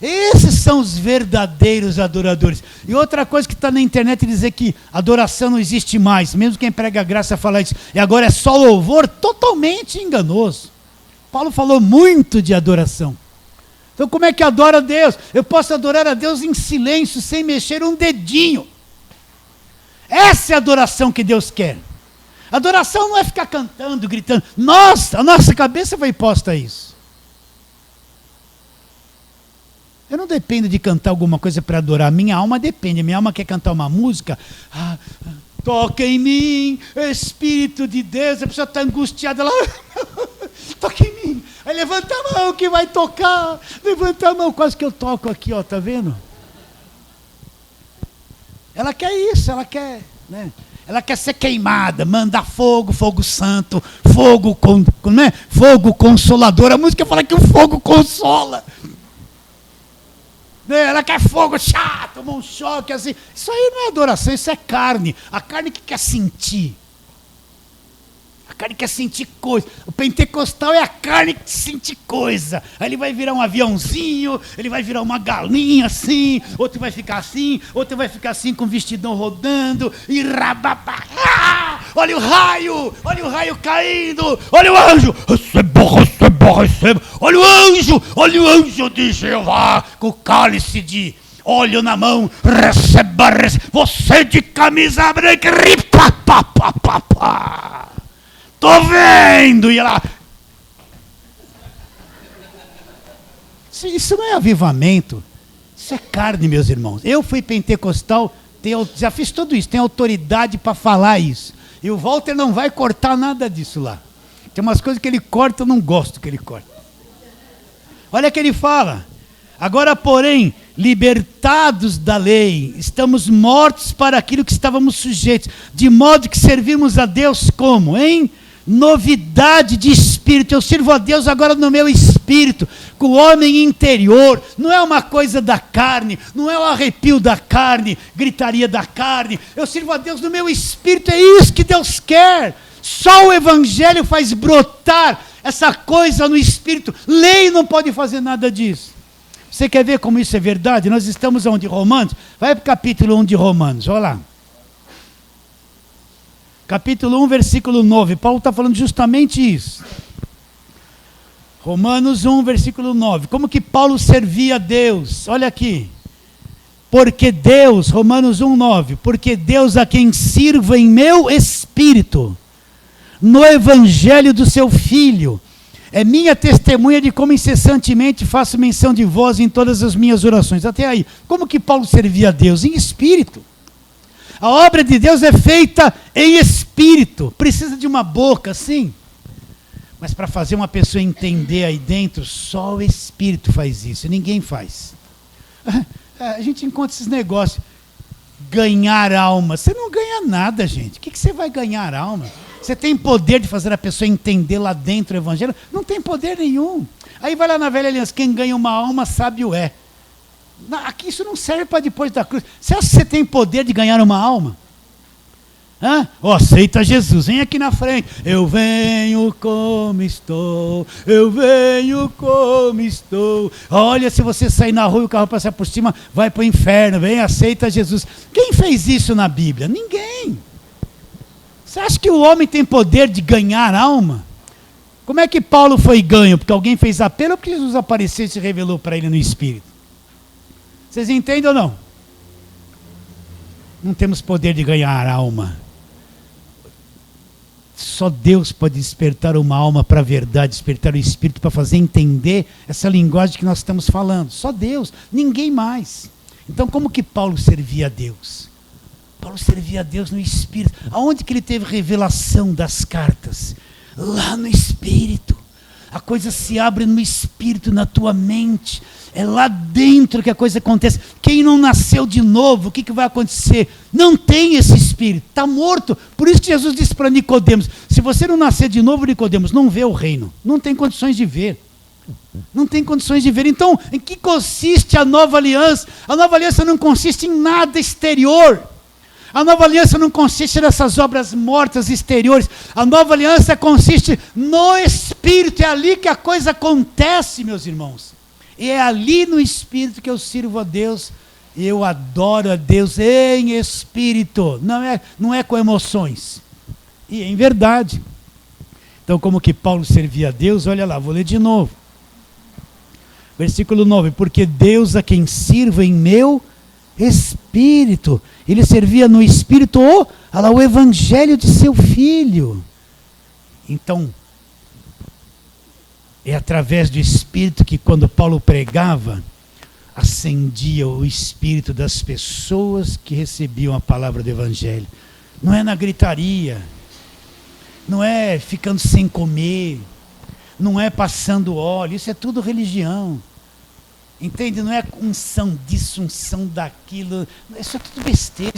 Esses são os verdadeiros adoradores. E outra coisa que está na internet, dizer que adoração não existe mais, mesmo quem prega a graça fala isso, e agora é só louvor, totalmente enganoso. Paulo falou muito de adoração. Então como é que adora a Deus? Eu posso adorar a Deus em silêncio, sem mexer um dedinho. Essa é a adoração que Deus quer. Adoração não é ficar cantando, gritando. A nossa cabeça foi posta a isso. Eu não dependo de cantar alguma coisa para adorar. Minha alma depende. Minha alma quer cantar uma música. Toca em mim, Espírito de Deus. A pessoa está angustiada lá. Toca em mim. Aí levanta a mão que vai tocar. Levanta a mão. Quase que eu toco aqui, ó, tá vendo? Ela quer isso, ela quer, né? Ela quer ser queimada, mandar fogo, fogo santo, fogo consolador. A música fala que o fogo consola. Ela quer fogo, toma um choque assim. Isso aí não é adoração, isso é carne. A carne que quer sentir. A carne quer sentir coisa. O pentecostal é a carne que sente coisa. Aí ele vai virar um aviãozinho, ele vai virar uma galinha assim, outro vai ficar assim, outro vai ficar assim com o vestidão rodando, e rababá. Olha o raio caindo, olha o anjo, receba, receba, receba. Olha o anjo de Jeová, com o cálice de óleo na mão, receba, receba. Você de camisa branca, ripa, pá, pá, pá, pá. Tô vendo! E ela... Isso não é avivamento. Isso é carne, meus irmãos. Eu fui pentecostal, já fiz tudo isso, tenho autoridade para falar isso. E o Walter não vai cortar nada disso lá. Tem umas coisas que ele corta, eu não gosto que ele corta. Olha o que ele fala. Agora, porém, libertados da lei, estamos mortos para aquilo que estávamos sujeitos, de modo que servimos a Deus como? Em novidade de espírito. Eu sirvo a Deus agora no meu espírito, com o homem interior. Não é uma coisa da carne, não é o arrepio da carne, gritaria da carne. Eu sirvo a Deus no meu espírito, é isso que Deus quer. Só o evangelho faz brotar essa coisa no espírito. Lei não pode fazer nada disso. Você quer ver como isso é verdade? Nós estamos onde? Romanos? Vai para o capítulo 1 de Romanos, olha lá. Capítulo 1, versículo 9. Paulo está falando justamente isso. Romanos 1, versículo 9. Como que Paulo servia a Deus? Olha aqui. Porque Deus, Romanos 1, 9. Porque Deus a quem sirvo em meu espírito, no evangelho do seu Filho, é minha testemunha de como incessantemente faço menção de vós em todas as minhas orações. Até aí, como que Paulo servia a Deus? Em espírito. A obra de Deus é feita em espírito. Precisa de uma boca, sim. Mas para fazer uma pessoa entender aí dentro, só o espírito faz isso, ninguém faz. A gente encontra esses negócios. Ganhar alma. Você não ganha nada, gente. O que você vai ganhar alma? Você tem poder de fazer a pessoa entender lá dentro o evangelho? Não tem poder nenhum. Aí vai lá na velha aliança, quem ganha uma alma sábio é. Aqui isso não serve para depois da cruz. Você acha que você tem poder de ganhar uma alma? Aceita Jesus, vem aqui na frente. Eu venho como estou, eu venho como estou. Olha, se você sair na rua e o carro passar por cima, vai para o inferno, vem, aceita Jesus. Quem fez isso na Bíblia? Ninguém. Você acha que o homem tem poder de ganhar alma? Como é que Paulo foi ganho? Porque alguém fez apelo ou porque Jesus apareceu e se revelou para ele no Espírito? Vocês entendem ou não? Não temos poder de ganhar alma. Só Deus pode despertar uma alma para a verdade, despertar o Espírito para fazer entender essa linguagem que nós estamos falando. Só Deus, ninguém mais. Então como que Paulo servia a Deus? Paulo servia a Deus no Espírito. Aonde que ele teve revelação das cartas? Lá no Espírito. A coisa se abre no Espírito, na tua mente. É lá dentro que a coisa acontece. Quem não nasceu de novo, o que vai acontecer? Não tem esse Espírito, está morto. Por isso que Jesus disse para Nicodemos, se você não nascer de novo, Nicodemos, não vê o reino. Não tem condições de ver. Não tem condições de ver. Então, em que consiste a nova aliança? A nova aliança não consiste em nada exterior. A nova aliança não consiste nessas obras mortas exteriores. A nova aliança consiste no Espírito. É ali que a coisa acontece, meus irmãos. E é ali no Espírito que eu sirvo a Deus. Eu adoro a Deus em Espírito. Não é com emoções. E em verdade. Então, como que Paulo servia a Deus? Olha lá, vou ler de novo. Versículo 9. Porque Deus a quem sirvo em meu Espírito. Ele servia no Espírito o Evangelho de seu Filho. Então, é através do Espírito que quando Paulo pregava, acendia o Espírito das pessoas que recebiam a palavra do Evangelho. Não é na gritaria, não é ficando sem comer, não é passando óleo, isso é tudo religião. Entende? Não é unção disso, unção daquilo, isso é tudo besteira.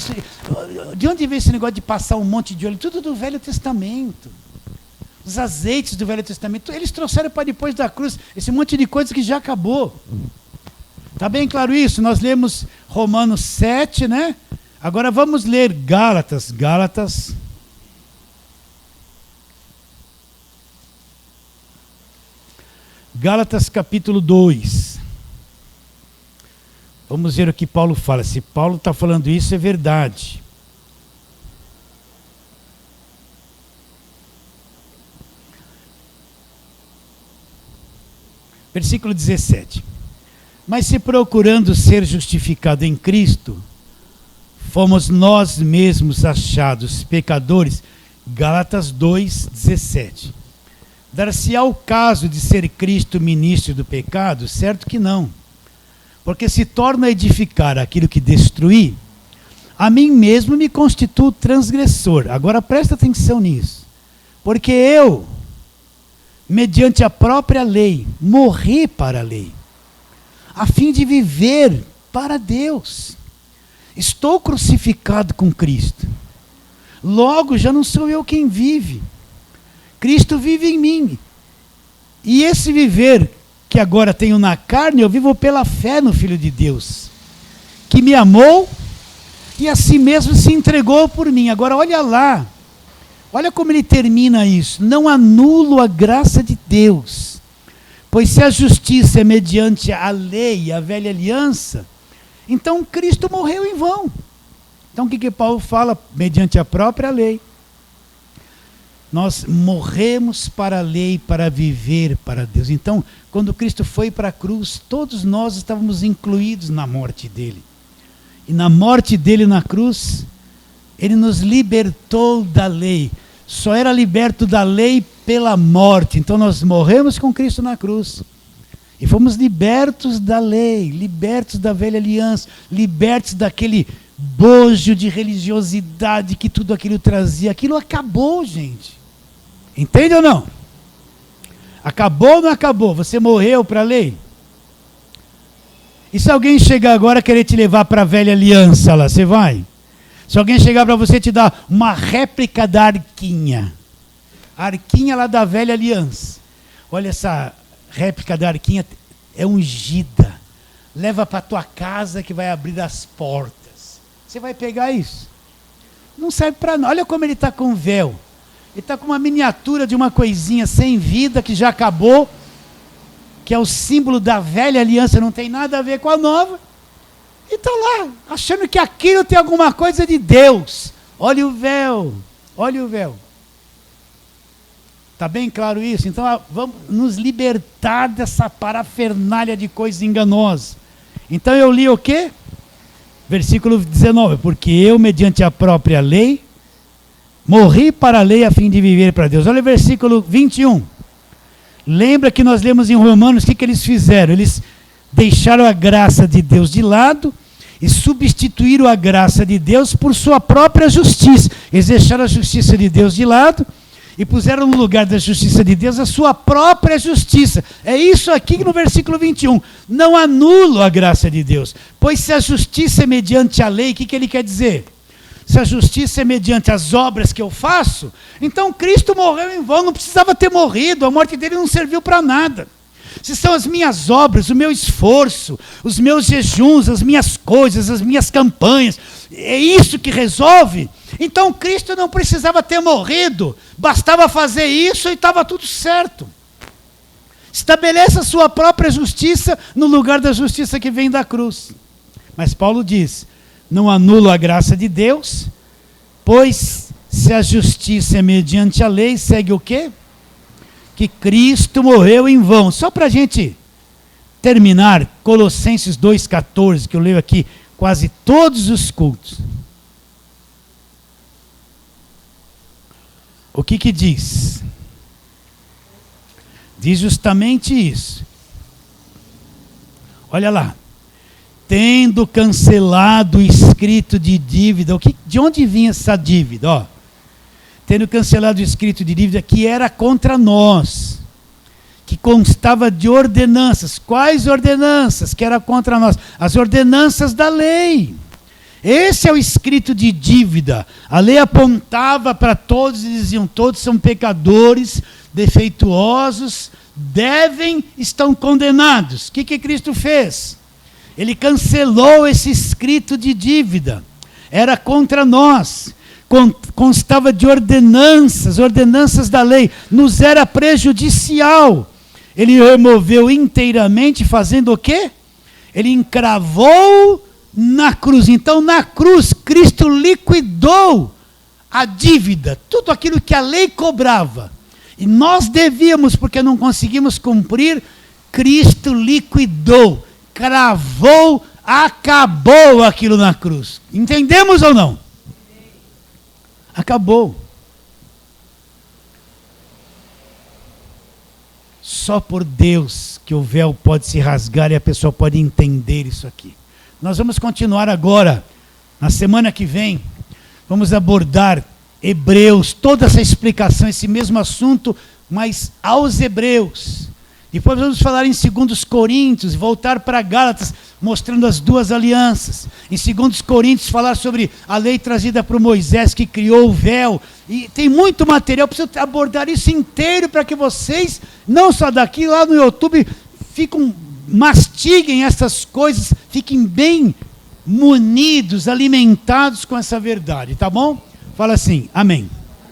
De onde vem esse negócio de passar um monte de óleo? Tudo do Velho Testamento. Os azeites do Velho Testamento, eles trouxeram para depois da cruz esse monte de coisas que já acabou. Está bem claro isso? Nós lemos Romanos 7, né? Agora vamos ler Gálatas. Gálatas capítulo 2. Vamos ver o que Paulo fala. Se Paulo está falando isso, é verdade. Versículo 17. Mas se procurando ser justificado em Cristo, fomos nós mesmos achados pecadores. Gálatas 2:17. Dar-se-á o caso de ser Cristo ministro do pecado? Certo que não. Porque se torna a edificar aquilo que destruí, a mim mesmo me constituo transgressor. Agora presta atenção nisso. Porque eu, mediante a própria lei, morri para a lei, a fim de viver para Deus. Estou crucificado com Cristo. Logo, já não sou eu quem vive. Cristo vive em mim. E esse viver que agora tenho na carne, eu vivo pela fé no Filho de Deus, que me amou e a si mesmo se entregou por mim. Agora olha lá, olha como ele termina isso. Não anulo a graça de Deus, pois se a justiça é mediante a lei, a velha aliança, então Cristo morreu em vão. Então o que Paulo fala? Mediante a própria lei. Nós morremos para a lei, para viver para Deus. Então, quando Cristo foi para a cruz, todos nós estávamos incluídos na morte dele. E na morte dele na cruz, ele nos libertou da lei. Só era liberto da lei pela morte. Então nós morremos com Cristo na cruz. E fomos libertos da lei, libertos da velha aliança, libertos daquele bojo de religiosidade que tudo aquilo trazia. Aquilo acabou, gente. Entende ou não? Acabou ou não acabou? Você morreu para a lei? E se alguém chegar agora e querer te levar para a velha aliança lá, você vai? Se alguém chegar para você e te dar uma réplica da arquinha, a arquinha lá da velha aliança. Olha, essa réplica da arquinha é ungida. Leva para tua casa que vai abrir as portas. Você vai pegar isso? Não serve para nada. Olha como ele está com véu. Ele está com uma miniatura de uma coisinha sem vida que já acabou, que é o símbolo da velha aliança, não tem nada a ver com a nova. E está lá, achando que aquilo tem alguma coisa de Deus. Olha o véu, olha o véu. Está bem claro isso? Então vamos nos libertar dessa parafernália de coisas enganosas. Então eu li o quê? Versículo 19. Porque eu, mediante a própria lei, morri para a lei a fim de viver para Deus. Olha o versículo 21. Lembra que nós lemos em Romanos, o que eles fizeram? Eles deixaram a graça de Deus de lado e substituíram a graça de Deus por sua própria justiça. Eles deixaram a justiça de Deus de lado e puseram no lugar da justiça de Deus a sua própria justiça. É isso aqui no versículo 21. Não anulo a graça de Deus, pois se a justiça é mediante a lei, o que ele quer dizer? Se a justiça é mediante as obras que eu faço, então Cristo morreu em vão, não precisava ter morrido, a morte dele não serviu para nada. Se são as minhas obras, o meu esforço, os meus jejuns, as minhas coisas, as minhas campanhas, é isso que resolve, então Cristo não precisava ter morrido, bastava fazer isso e estava tudo certo. Estabeleça a sua própria justiça no lugar da justiça que vem da cruz. Mas Paulo diz: não anulo a graça de Deus, pois se a justiça é mediante a lei, segue o quê? Que Cristo morreu em vão. Só para a gente terminar, Colossenses 2,14, que eu leio aqui quase todos os cultos. O que diz? Diz justamente isso. Olha lá. Tendo cancelado o escrito de dívida. De onde vinha essa dívida? Ó, tendo cancelado o escrito de dívida que era contra nós, que constava de ordenanças. Quais ordenanças que era contra nós? As ordenanças da lei. Esse é o escrito de dívida. A lei apontava para todos e diziam: todos são pecadores, defeituosos, estão condenados. O que Cristo fez? Ele cancelou esse escrito de dívida. Era contra nós. Constava de ordenanças da lei. Nos era prejudicial. Ele removeu inteiramente, fazendo o quê? Ele encravou na cruz. Então, na cruz, Cristo liquidou a dívida. Tudo aquilo que a lei cobrava. E nós devíamos, porque não conseguimos cumprir, Cristo liquidou. Cravou, acabou aquilo na cruz. Entendemos ou não? Acabou. Só por Deus que o véu pode se rasgar e a pessoa pode entender isso aqui. Nós vamos continuar agora, na semana que vem, vamos abordar Hebreus, toda essa explicação, esse mesmo assunto, mas aos Hebreus. Depois vamos falar em 2 Coríntios, voltar para Gálatas, mostrando as duas alianças. Em 2 Coríntios falar sobre a lei trazida por Moisés, que criou o véu. E tem muito material, preciso abordar isso inteiro para que vocês, não só daqui, lá no YouTube, mastiguem essas coisas, fiquem bem munidos, alimentados com essa verdade, tá bom? Fala assim, amém.